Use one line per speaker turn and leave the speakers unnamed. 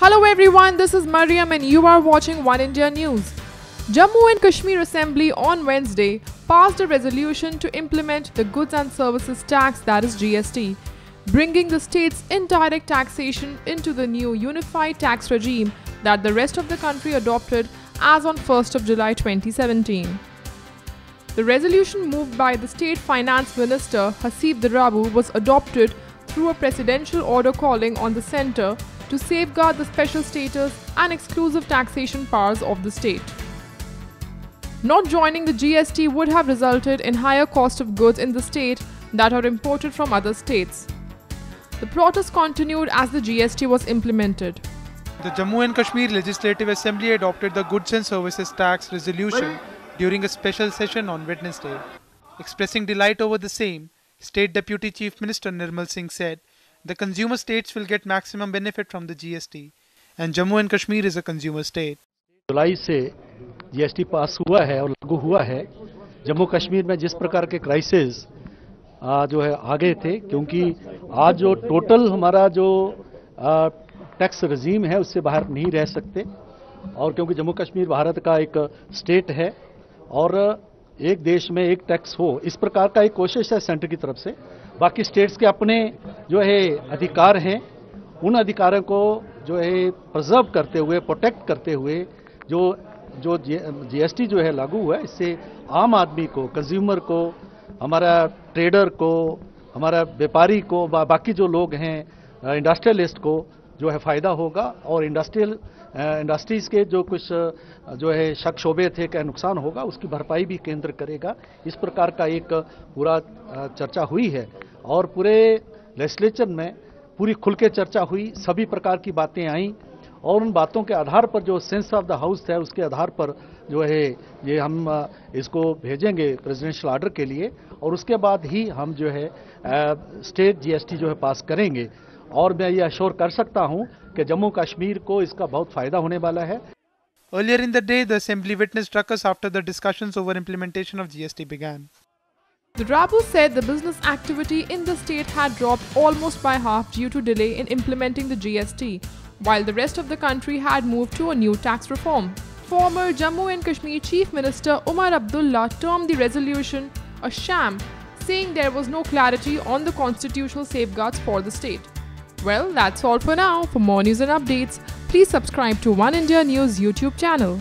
Hello everyone, this is Mariam and you are watching One India News. Jammu and Kashmir Assembly on Wednesday passed a resolution to implement the Goods and Services Tax, that is GST, bringing the state's indirect taxation into the new unified tax regime that the rest of the country adopted as on 1st of July 2017. The resolution moved by the State Finance Minister Hasib Drabu was adopted through a presidential order calling on the centre to safeguard the special status and exclusive taxation powers of the state. Not joining the GST would have resulted in higher cost of goods in the state that are imported from other states. The protest continued as the GST was implemented.
The Jammu and Kashmir Legislative Assembly adopted the Goods and Services Tax resolution during a special session on Wednesday. Expressing delight over the same, State Deputy Chief Minister Nirmal Singh said, the consumer states will get maximum benefit from the GST and Jammu and Kashmir is a consumer state.
जुलाई से GST पास हुआ है और लागू हुआ है। जम्मू कश्मीर में जिस प्रकार के क्राइसिस जो है आगे थे, क्योंकि आज जो टोटल हमारा जो टैक्स रजीम है उससे बाहर नहीं रह सकते, और क्योंकि जम्मू कश्मीर भारत का एक स्टेट है और एक देश में एक टैक्स हो, इस प्रकार का एक कोशिश है सेंटर की तरफ से। बाकी स्टेट्स के अपने जो है अधिकार हैं, उन अधिकारों को जो है प्रिजर्व करते हुए, प्रोटेक्ट करते हुए जो जीएसटी जो है लागू हुआ है, इससे आम आदमी को, कंज्यूमर को, हमारा ट्रेडर को, हमारा व्यापारी को, बाकी जो लोग हैं इंडस्ट्रियलिस्ट को जो है फायदा होगा, और इंडस्ट्रीज के जो कुछ जो है शक शोबे थे क्या नुकसान होगा, उसकी भरपाई भी केंद्र करेगा। इस प्रकार का एक पूरा चर्चा हुई है और पूरे लेजिस्लेचर में पूरी खुल के चर्चा हुई, सभी प्रकार की बातें आई और उन बातों के आधार पर जो सेंस ऑफ द हाउस है उसके आधार पर जो है ये हम इसको भेजेंगे प्रेसिडेंशियल ऑर्डर के लिए, और उसके बाद ही हम जो है स्टेट जीएसटी जो है पास करेंगे। और मैं ये अश्योर कर सकता हूं कि जम्मू कश्मीर को इसका बहुत फायदा होने वाला है।
Earlier in the day, the assembly witnessed ruckus after the discussions over implementation of GST began.
The Drabu said the business activity in the state had dropped almost by half due to delay in implementing the GST, while the rest of the country had moved to a new tax reform. Former Jammu and Kashmir Chief Minister Umar Abdullah termed the resolution a sham, saying there was no clarity on the constitutional safeguards for the state. Well, that's all for now. For more news and updates, please subscribe to One India News YouTube channel.